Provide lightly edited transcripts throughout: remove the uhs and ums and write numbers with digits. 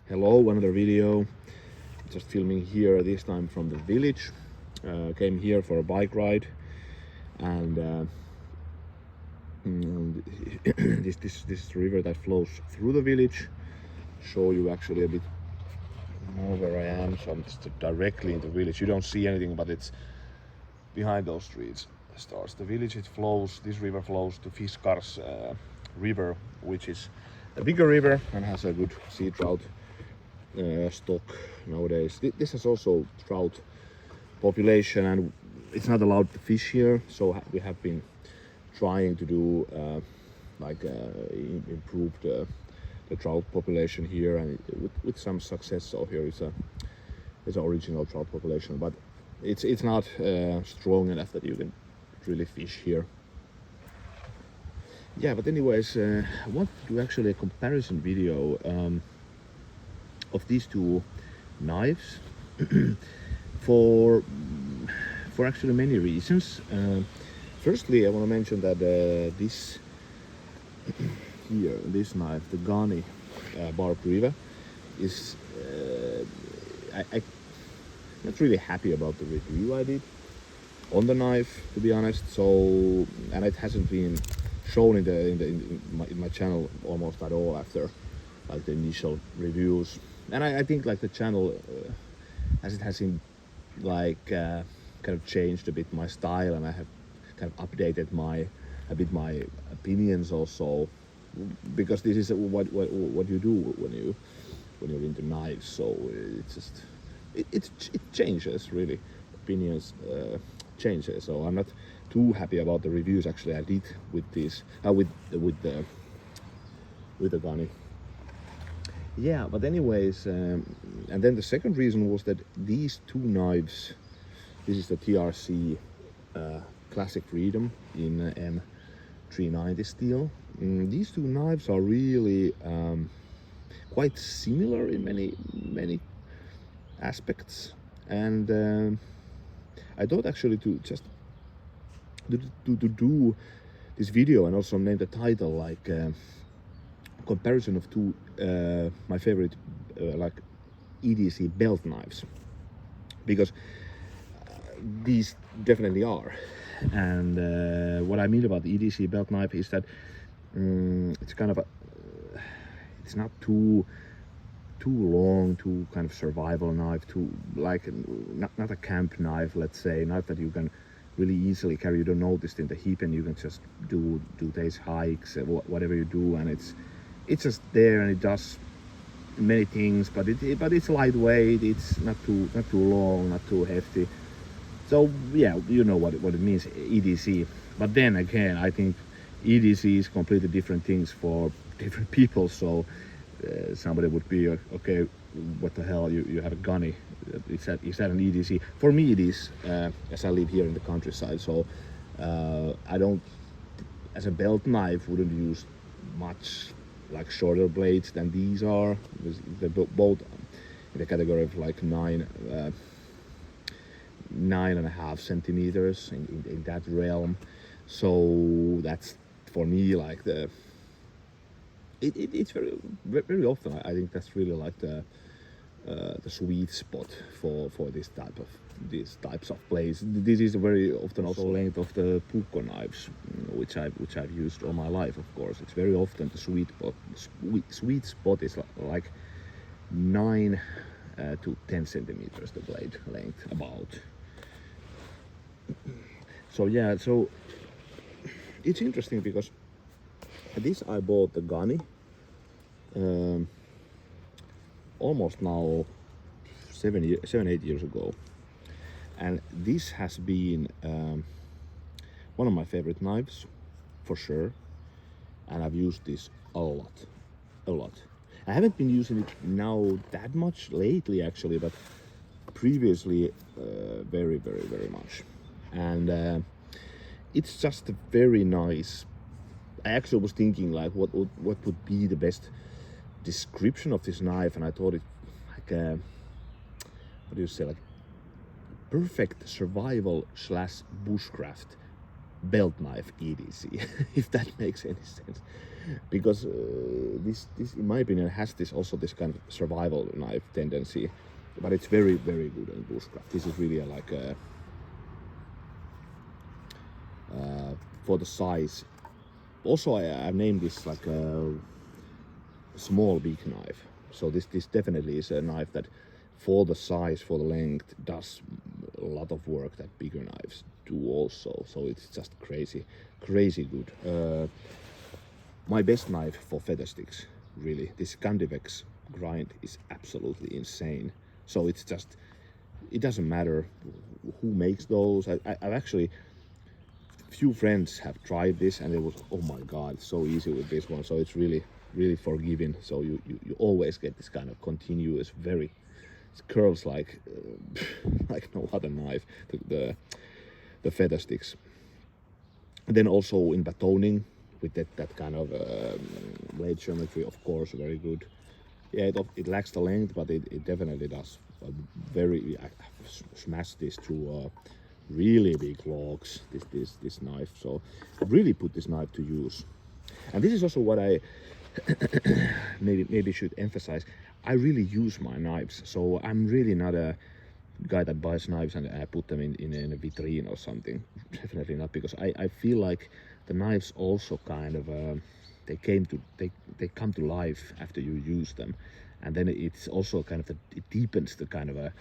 Hello, another video. Just filming here, this time from the village. Came here for a bike ride, and this river that flows through the village. Show you actually a bit more where I am. So I'm just directly in the village. You don't see anything, but it's behind those trees. Starts the village. It flows. This river flows to Fiskar's river, which is a bigger river and has a good sea trout stock nowadays. This has also trout population, and it's not allowed to fish here, so we have been trying to do improve the trout population here, and with some success. So here is an original trout population, but it's not strong enough that you can really fish here. Yeah, but anyways, I want to do actually a comparison video of these two knives for actually many reasons. Firstly, I want to mention that this here, this knife, the Gunny barbed river, is I'm not really happy about the review I did on the knife, to be honest. So, and it hasn't been shown in my channel almost at all after like the initial reviews. And I think like the channel as it has in like kind of changed a bit my style, and I have kind of updated my opinions also, because this is what you do when you're into knives. So it's just it changes really, opinions changes. So I'm not too happy about the reviews actually I did with this with the Gunny. Yeah, but anyways, and then the second reason was that these two knives, this is the TRC Classic Freedom in M390 steel. These two knives are really quite similar in many aspects, and I thought actually to just to do this video and also name the title like comparison of two my favorite like EDC belt knives, because these definitely are. And what I mean about the EDC belt knife is that it's kind of it's not too long, too kind of survival knife, too like not a camp knife, let's say, knife that you can really easily carry. You don't notice it in the hip, and you can just do days hikes, whatever you do, and it's just there, and it does many things, but it's lightweight. It's not too long, not too hefty. So yeah, you know what it means, EDC. But then again, I think EDC is completely different things for different people. So somebody would be okay, what the hell, you have a Gunny, is that an EDC? For me it is, as I live here in the countryside. So I don't, as a belt knife, wouldn't use much like shorter blades than these are. They're both in the category of like 9.5 centimeters in that realm. So that's for me like the it's very often I think that's really like the sweet spot for these types of blades. This is very often also length of the Puukko knives, which I've used all my life. Of course, it's very often the sweet spot is like 9 to 10 centimeters the blade length about. So yeah, so it's interesting because this I bought the Gunny almost now 7-8 years ago, and this has been one of my favorite knives for sure, and I've used this a lot. I haven't been using it now that much lately actually, but previously very much. And it's just a very nice. I actually was thinking like what would be the best description of this knife, and I thought it like what do you say, like perfect survival / bushcraft belt knife EDC, if that makes any sense. Because this, in my opinion, has this kind of survival knife tendency, but it's very, very good in bushcraft. This is really like a, for the size. Also, I've named this like a small big knife. So this definitely is a knife that, for the size, for the length, does a lot of work that bigger knives do also. So it's just crazy good. My best knife for feather sticks, really, this Scandi grind is absolutely insane. So it's just, it doesn't matter who makes those. I've actually, few friends have tried this and it was, oh my god, so easy with this one. So it's really forgiving. So you always get this kind of continuous, very, it curls like like no other knife, the feather sticks. And then also in batoning with that kind of blade geometry, of course, very good. Yeah, it lacks the length, but it definitely does very. I smashed this through really big logs, this knife. So really put this knife to use. And this is also what I maybe should emphasize. I really use my knives, so I'm really not a guy that buys knives and put them in a vitrine or something. Definitely not, because I feel like the knives also kind of they come to life after you use them, and then it's also kind of it deepens the kind of a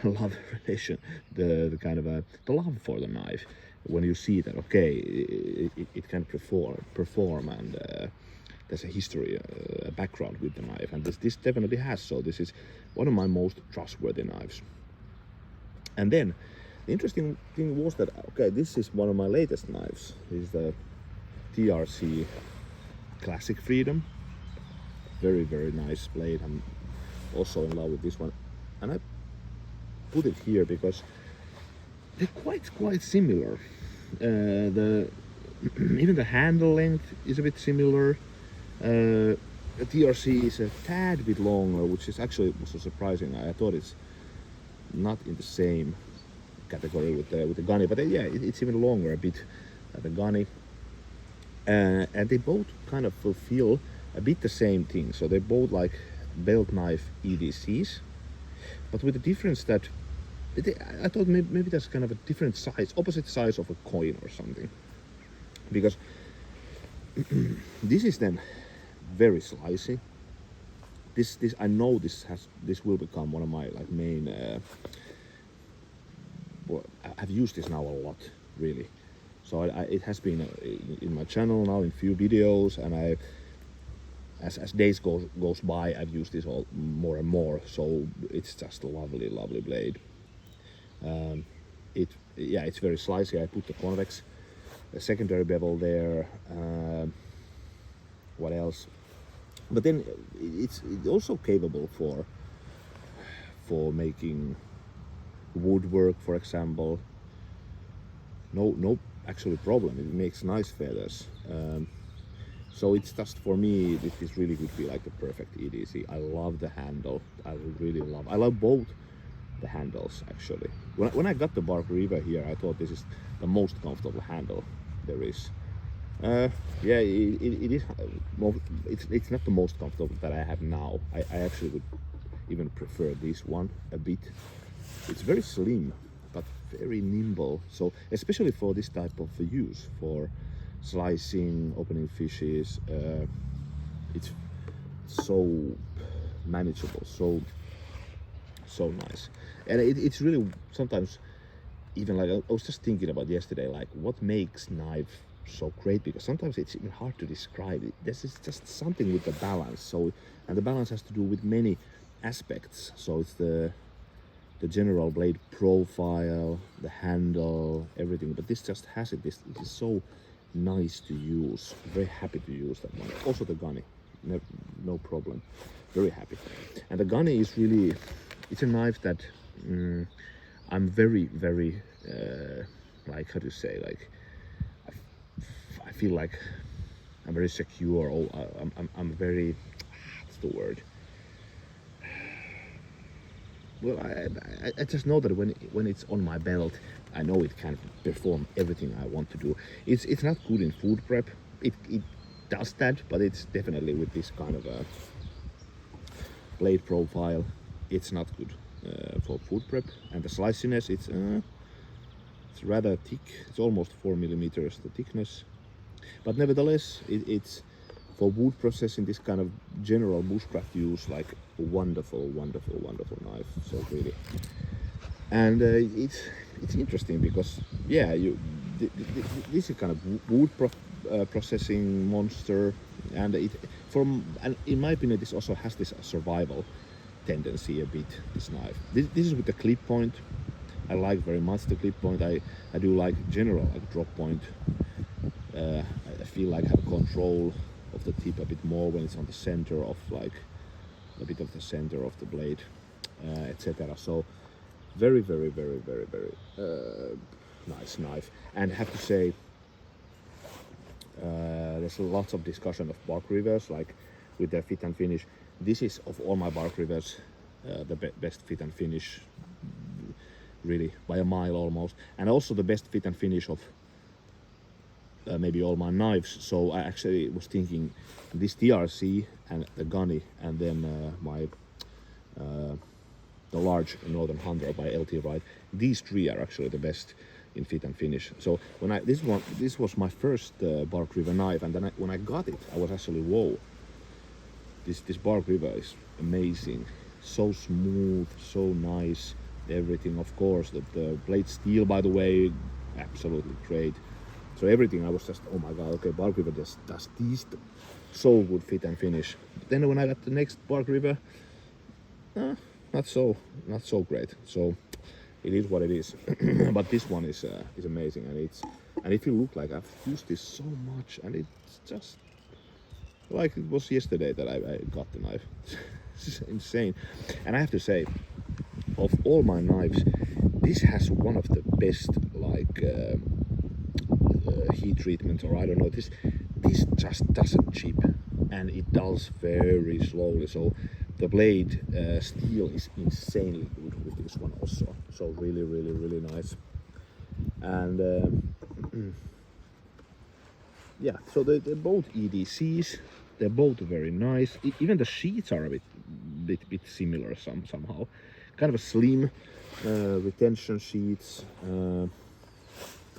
love relation, the kind of the love for the knife, when you see that okay, it can perform and there's a history, a background with the knife, and this definitely has. So this is one of my most trustworthy knives. And then the interesting thing was that, okay, this is one of my latest knives. This is the TRC Classic Freedom. Very, very nice blade. I'm also in love with this one. And I put it here because they're quite similar. Even the handle length is a bit similar. The TRC is a tad bit longer, which is actually also surprising. I thought it's not in the same category with the Gunny, but yeah, it's even longer a bit than the Gunny. And they both kind of fulfill a bit the same thing. So they're both like belt knife EDCs, but with the difference that I thought maybe that's kind of a different size, opposite size of a coin or something. Because this is then very slicey. This I know this will become one of my like main. Well, I've used this now a lot, really. So it has been in my channel now in few videos, and as days goes by, I've used this all more and more. So it's just a lovely blade. It's very slicey. I put the convex secondary bevel there. What else? But then it's also capable for making woodwork, for example. No actually problem. It makes nice feathers. So it's just, for me, this really would be like the perfect EDC. I love the handle. I love both the handles actually. When I got the Bark Riva here, I thought this is the most comfortable handle there is. Yeah, it is. It's not the most comfortable that I have now. I actually would even prefer this one a bit. It's very slim, but very nimble. So especially for this type of use, for slicing, opening fishes, it's so manageable, so nice. And it's really sometimes even like I was just thinking about yesterday, like what makes knife so great, because sometimes it's even hard to describe it. This is just something with the balance. So, and the balance has to do with many aspects. So it's the general blade profile, the handle, everything. But this just has it. This is so nice to use. Very happy to use that one. Also the Gunny, no problem. Very happy. And the Gunny is really, it's a knife that I'm very like, how to say, like I feel like I'm very secure. I'm very, what's the word? well, I just know that when it's on my belt, I know it can perform everything I want to do. It's not good in food prep. It does that, but it's definitely with this kind of a blade profile, it's not good for food prep. And the sliciness, it's rather thick. It's almost 4 millimeters the thickness, but nevertheless, it's for wood processing, this kind of general bushcraft use, like a wonderful knife. So really, and it's interesting because yeah, this is kind of wood processing monster, and in my opinion, this also has this survival tendency a bit. This knife. This is with the clip point. I like very much the clip point. I do like general like drop point. I feel like I have control of the tip a bit more when it's on the center of like a bit of the center of the blade, etc. So very nice knife. And I have to say, there's lots of discussion of bark rivers, like with their fit and finish. This is, of all my bark rivers, the best fit and finish, really, by a mile almost, and also the best fit and finish of maybe all my knives. So I actually was thinking this TRC and the Gunny, and then the large Northern Hunter by LT Wright. These three are actually the best in fit and finish. So when this was my first bark river knife, and then when I got it, I was actually whoa. This bark river is amazing, so smooth, so nice. Everything, of course, the blade steel, by the way, absolutely great. So everything, I was just, oh my god, okay, bark river just does these so good fit and finish. Then when I got the next bark river, not so great. So it is what it is. But this one is amazing, and if you look, like I've used this so much, and it's just like it was yesterday that I got the knife. It's insane. And I have to say, of all my knives, this has one of the best like heat treatments, or I don't know. This just doesn't chip, and it does very slowly. So the blade steel is insanely good with this one also. So really nice. And yeah, so they're both EDCs. They're both very nice. Even the sheets are a bit similar somehow. Kind of a slim retention sheets. The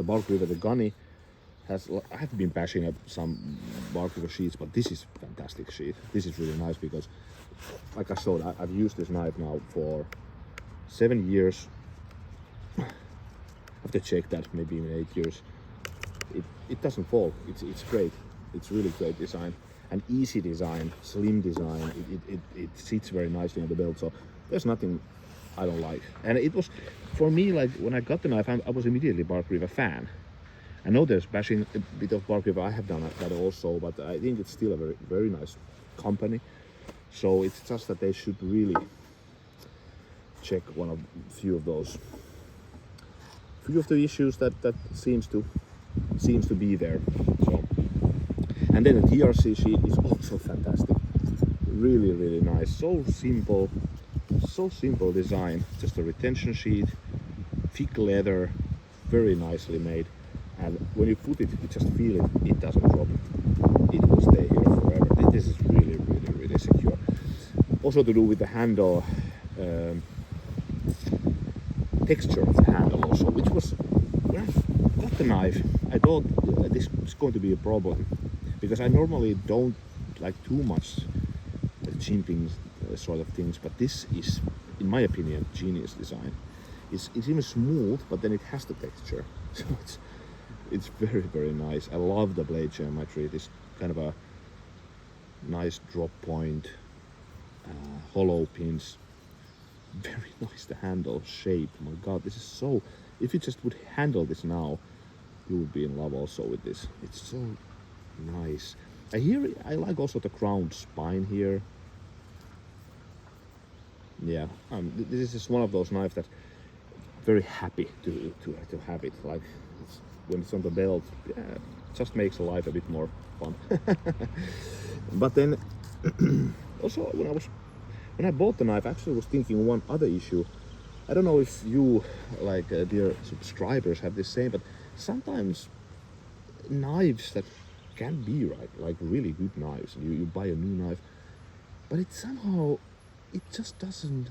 bark river, the Gunny, I have been bashing up some bark river sheets, but this is fantastic sheet. This is really nice because, like I showed, I've used this knife now for 7 years. I have to check that, maybe even 8 years. It doesn't fall. It's great. It's really great design. An easy design, slim design. It sits very nicely on the belt. So there's nothing I don't like. And it was, for me, like when I got the knife, I was immediately bark river fan. I know there's bashing a bit of bark river. I have done that also, but I think it's still a very nice company. So it's just that they should really check few of the issues that seems to be there. So, and then the TRC sheet is also fantastic. Really nice. So simple design. Just a retention sheet, thick leather, very nicely made. And when you put it, you just feel it. It doesn't drop. It will stay here forever. This is really secure. Also to do with the handle, texture of the handle also, which was, when I got the knife, I thought this was going to be a problem, because I normally don't like too much chimping sort of things, but this is, in my opinion, genius design. It's even smooth, but then it has the texture, so it's very nice. I love the blade geometry. This kind of a nice drop point, hollow pins. Very nice, the handle shape. My god, this is so, if you just would handle this now, you would be in love also with this. It's so nice. I like also the crowned spine here. Yeah, this is one of those knives that very happy to have it. Like when it's on the belt, yeah, it just makes life a bit more fun. But then also when I was when I bought the knife, I actually was thinking one other issue. I don't know if you, like dear subscribers, have the same, but sometimes knives that can be like really good knives, you buy a new knife, but it somehow, it just doesn't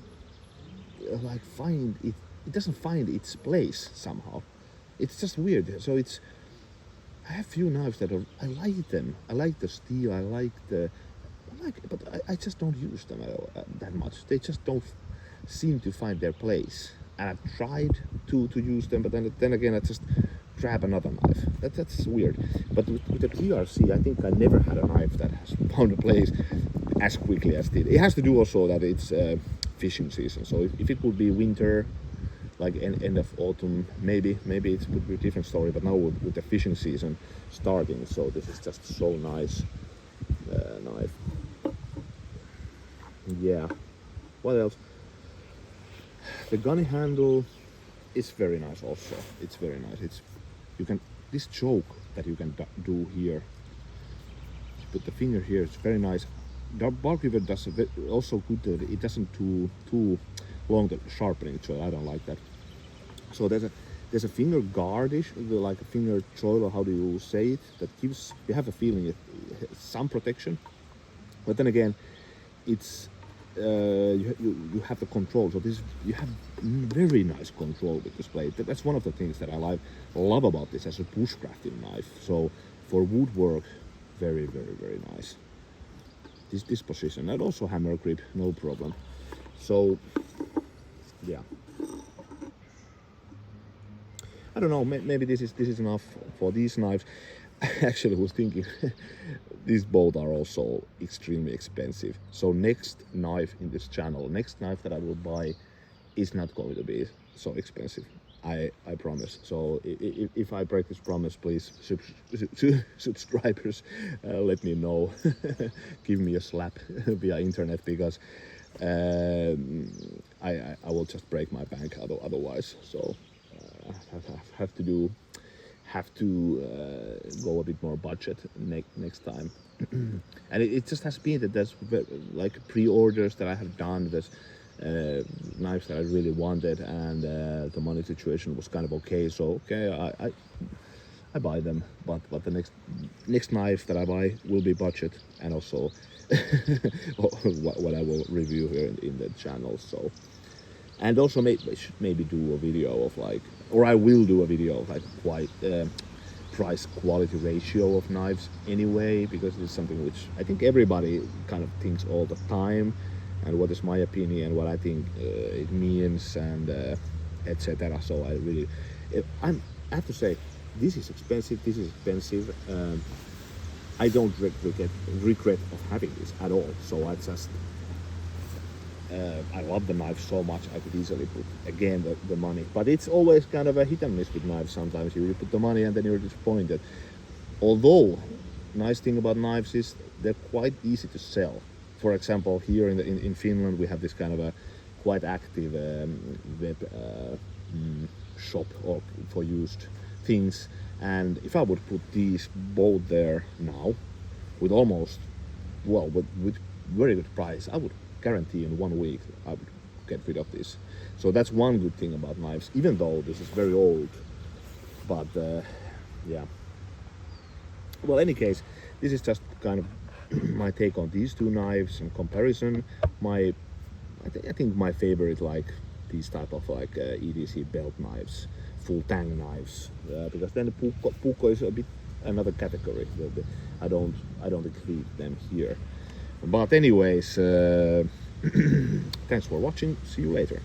like find it, it doesn't find its place somehow. It's just weird. So I have few knives that are, I like them. I like the steel, I like, but I just don't use them that much. They just don't seem to find their place. And I've tried to use them, but then again, I just grab another knife. That's weird. But with the TRC, I think I never had a knife that has found a place as quickly as did. It has to do also that it's fishing season. So if it would be winter, like end of autumn, maybe it would be a different story. But now with the fishing season starting, so this is just so nice knife. Yeah. What else? The Gunny handle is very nice also. It's very nice. This choke that you can do here. You put the finger here. It's very nice. The bark rivet does also good. It doesn't too long the sharpening, so I don't like that. So there's a finger guardish, like a finger choil, or how do you say it? That gives, you have a feeling some protection, but then again, it's you have the control. So you have very nice control with this blade. That's one of the things that I love about this as a bushcrafting knife. So for woodwork, very nice. This position, and also hammer grip, no problem. So yeah, I don't know. Maybe this is enough for these knives. I actually was thinking these both are also extremely expensive. So next knife in this channel, next knife that I will buy is not going to be so expensive. I promise. So if I break this promise, please subscribers, let me know. Give me a slap via internet, because I will just break my bank otherwise. So have to go a bit more budget next time. And it just has been that there's like pre-orders that I have done. There's knives that I really wanted, and the money situation was kind of okay. So okay, I buy them, but the next knife that I buy will be budget, and also what I will review here in the channel. So, and also maybe do a video of like, or I will do a video of like quite price quality ratio of knives anyway, because it's something which I think everybody kind of thinks all the time, and what is my opinion, what I think it means, and etc. So I have to say, this is expensive. I don't regret of having this at all. So I love the knife so much. I could easily put again the money, but it's always kind of a hit and miss with knives. Sometimes you put the money and then you're disappointed. Although, nice thing about knives is they're quite easy to sell. For example, here in Finland we have this kind of a quite active web shop for used things, and if I would put these both there now with with very good price, I would guarantee in 1 week I would get rid of this. So that's one good thing about knives, even though this is very old. But yeah, well, any case, this is just kind of my take on these two knives in comparison. I think my favorite, like these type of like EDC belt knives, full tang knives, because then the Pukko is a bit another category. I don't include them here. But anyways, thanks for watching. See you later.